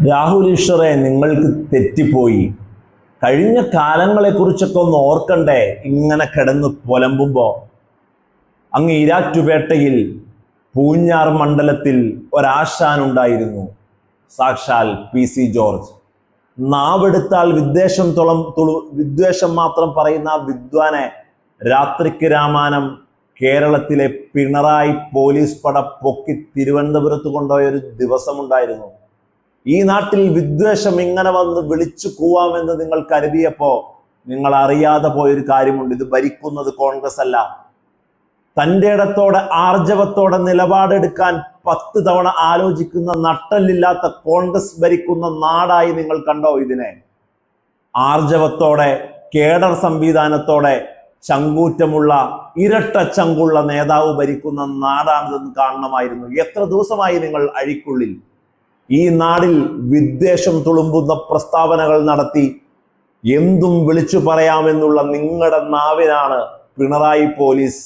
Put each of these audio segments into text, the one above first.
രാഹുൽ ഈശ്വറെ, നിങ്ങൾക്ക് തെറ്റിപ്പോയി. കഴിഞ്ഞ കാലങ്ങളെക്കുറിച്ചൊക്കെ ഒന്ന് ഓർക്കണ്ടേ? ഇങ്ങനെ കിടന്ന് പുലമ്പുമ്പോൾ അങ്ങ് ഈരാറ്റുപേട്ടയിൽ പൂഞ്ഞാർ മണ്ഡലത്തിൽ ഒരാശാനുണ്ടായിരുന്നു, സാക്ഷാൽ PC ജോർജ്. നാവെടുത്താൽ വിദ്വേഷം മാത്രം പറയുന്ന വിദ്വാനെ രാത്രിക്ക് രാമാനം കേരളത്തിലെ പിണറായി പോലീസ് പട പൊക്കി തിരുവനന്തപുരത്ത് കൊണ്ടുപോയ ഒരു ദിവസമുണ്ടായിരുന്നു. ഈ നാട്ടിൽ വിദ്വേഷം ഇങ്ങനെ വന്ന് വിളിച്ചു കൂവാമെന്ന് നിങ്ങൾ കരുതിയപ്പോ നിങ്ങൾ അറിയാതെ പോയൊരു കാര്യമുണ്ട്. ഇത് ഭരിക്കുന്നത് കോൺഗ്രസ് അല്ല. തൻ്റെ ഇടത്തോടെ ആർജവത്തോടെ നിലപാടെടുക്കാൻ 10 തവണ ആലോചിക്കുന്ന നട്ടല്ലില്ലാത്ത കോൺഗ്രസ് ഭരിക്കുന്ന നാടായി നിങ്ങൾ കണ്ടോ ഇതിനെ? ആർജവത്തോടെ, കേഡർ സംവിധാനത്തോടെ, ചങ്കൂറ്റമുള്ള, ഇരട്ട ചങ്കുള്ള നേതാവ് ഭരിക്കുന്ന നാടാണിതെന്ന് കാണണമായിരുന്നു. എത്ര ദിവസമായി നിങ്ങൾ അഴിക്കുള്ളിൽ? ഈ നാടിൽ വിദ്വേഷം തുളുമ്പുന്ന പ്രസ്താവനകൾ നടത്തി എന്തും വിളിച്ചു പറയാമെന്നുള്ള നിങ്ങളുടെ നാവിനാണ് പിണറായി പോലീസ്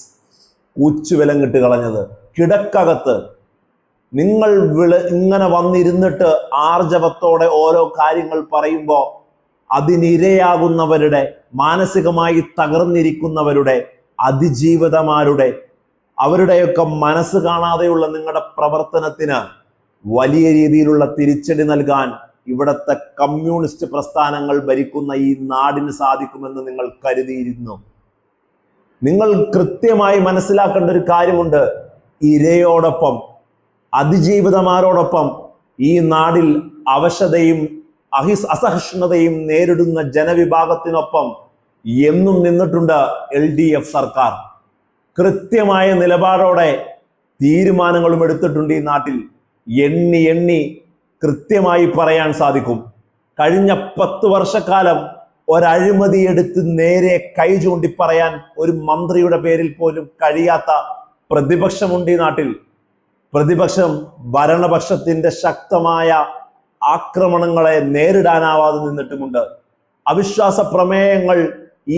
കൂച്ചുവിലങ്ങിട്ട് കളഞ്ഞത്. കിടക്കകത്ത് നിങ്ങൾ ഇങ്ങനെ വന്നിരുന്നിട്ട് ആർജവത്തോടെ ഓരോ കാര്യങ്ങൾ പറയുമ്പോൾ അതിനിരയാകുന്നവരുടെ, മാനസികമായി തകർന്നിരിക്കുന്നവരുടെ, അതിജീവിതമാരുടെ, അവരുടെയൊക്കെ മനസ്സ് കാണാതെയുള്ള നിങ്ങളുടെ പ്രവർത്തനത്തിന് വലിയ രീതിയിലുള്ള തിരിച്ചടി നൽകാൻ ഇവിടുത്തെ കമ്മ്യൂണിസ്റ്റ് പ്രസ്ഥാനങ്ങൾ ഭരിക്കുന്ന ഈ നാടിന് സാധിക്കുമെന്ന് നിങ്ങൾ കരുതിയിരുന്നു. നിങ്ങൾ കൃത്യമായി മനസ്സിലാക്കേണ്ട ഒരു കാര്യമുണ്ട്. ഇരയോടൊപ്പം, അതിജീവിതമാരോടൊപ്പം ഈ നാടിൽ അവശതയും അസഹിഷ്ണുതയും നേരിടുന്ന ജനവിഭാഗത്തിനൊപ്പം എന്നും നിന്നിട്ടുണ്ട് LDF സർക്കാർ. കൃത്യമായ നിലപാടോടെ തീരുമാനങ്ങളും എടുത്തിട്ടുണ്ട്. ഈ നാട്ടിൽ എണ്ണി കൃത്യമായി പറയാൻ സാധിക്കും. കഴിഞ്ഞ 10 വർഷക്കാലം ഒരഴിമതി എടുത്ത് നേരെ കൈ ചൂണ്ടി പറയാൻ ഒരു മന്ത്രിയുടെ പേരിൽ പോലും കഴിയാത്ത പ്രതിപക്ഷമുണ്ട് ഈ നാട്ടിൽ. പ്രതിപക്ഷം ഭരണപക്ഷത്തിന്റെ ശക്തമായ ആക്രമണങ്ങളെ നേരിടാനാവാതെ നിന്നിട്ടുമുണ്ട്. അവിശ്വാസ പ്രമേയങ്ങൾ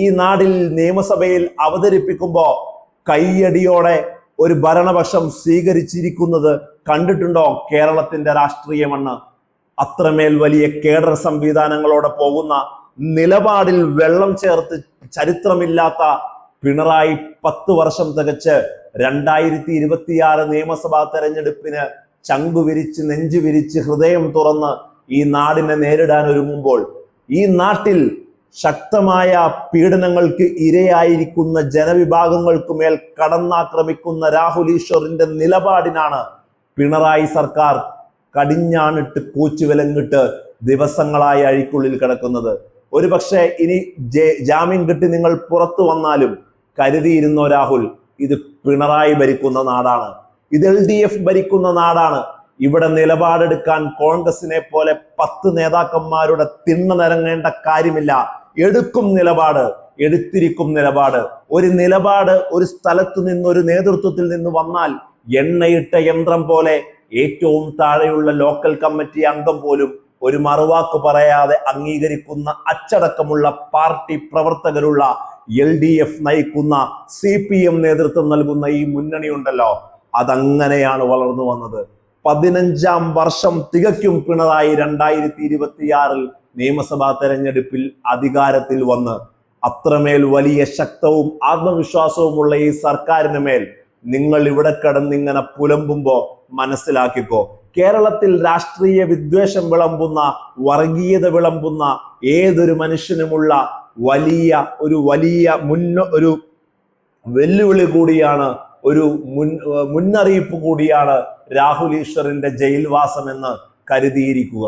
ഈ നാടിൽ നിയമസഭയിൽ അവതരിപ്പിക്കുമ്പോൾ കയ്യടിയോടെ ഒരു ഭരണപക്ഷം സ്വീകരിച്ചിരിക്കുന്നത് കണ്ടിട്ടുണ്ടോ കേരളത്തിന്റെ രാഷ്ട്രീയ മണ്ണ്? അത്രമേൽ വലിയ കേഡർ സംവിധാനങ്ങളോടെ പോകുന്ന, നിലപാടിൽ വെള്ളം ചേർത്ത് ചരിത്രമില്ലാത്ത പിണറായി 10 വർഷം തികച്ച് 2026 നിയമസഭാ തെരഞ്ഞെടുപ്പിന് ചങ്കുവിരിച്ച്, നെഞ്ചുവിരിച്ച്, ഹൃദയം തുറന്ന് ഈ നാടിനെ നേരിടാൻ ഒരുങ്ങുമ്പോൾ ഈ നാട്ടിൽ ശക്തമായ പീഡനങ്ങൾക്ക് ഇരയായിരിക്കുന്ന ജനവിഭാഗങ്ങൾക്ക് മേൽ കടന്നാക്രമിക്കുന്ന രാഹുൽ ഈശ്വറിന്റെ നിലപാടിനാണ് പിണറായി സർക്കാർ കടിഞ്ഞാണിട്ട് കൂച്ചുവിലങ്ങിട്ട് ദിവസങ്ങളായി അഴിക്കുള്ളിൽ കിടക്കുന്നത്. ഒരു പക്ഷേ ഇനി ജാമ്യം കിട്ടി നിങ്ങൾ പുറത്തു വന്നാലും കരുതിയിരുന്നോ രാഹുൽ, ഇത് പിണറായി ഭരിക്കുന്ന നാടാണ്, ഇത് LDF ഭരിക്കുന്ന നാടാണ്, ഇവിടെ നിലപാടെടുക്കാൻ കോൺഗ്രസിനെ പോലെ 10 നേതാക്കന്മാരുടെ തിണ്ണ നിരങ്ങേണ്ട കാര്യമില്ല. എടുക്കും നിലപാട്, എടുത്തിരിക്കും നിലപാട്. ഒരു നിലപാട് ഒരു സ്ഥലത്ത് നിന്ന്, ഒരു നേതൃത്വത്തിൽ നിന്ന് വന്നാൽ എണ്ണയിട്ട യന്ത്രം പോലെ ഏറ്റവും താഴെയുള്ള ലോക്കൽ കമ്മിറ്റി അംഗം പോലും ഒരു മറുവാക്ക് പറയാതെ അംഗീകരിക്കുന്ന അച്ചടക്കമുള്ള പാർട്ടി പ്രവർത്തകരുള്ള LDF നയിക്കുന്ന CPM നേതൃത്വം നൽകുന്ന ഈ മുന്നണി ഉണ്ടല്ലോ, അതങ്ങനെയാണ് വളർന്നു വന്നത്. 15ാം വർഷം തികയ്ക്കും പിണറായി 2026 നിയമസഭാ തെരഞ്ഞെടുപ്പിൽ അധികാരത്തിൽ വന്ന്. അത്രമേൽ വലിയ ശക്തവും ആത്മവിശ്വാസവുമുള്ള ഈ സർക്കാരിന് മേൽ നിങ്ങൾ ഇവിടെ കിടന്നിങ്ങനെ പുലമ്പുമ്പോ മനസ്സിലാക്കിക്കോ, കേരളത്തിൽ രാഷ്ട്രീയ വിദ്വേഷം വിളമ്പുന്ന, വർഗീയത വിളമ്പുന്ന ഏതൊരു മനുഷ്യനുമുള്ള ഒരു വെല്ലുവിളി കൂടിയാണ്, ഒരു മുന്നറിയിപ്പ് കൂടിയാണ് രാഹുൽ ഈശ്വറിന്റെ ജയിൽവാസം എന്ന് കരുതിയിരിക്കുക.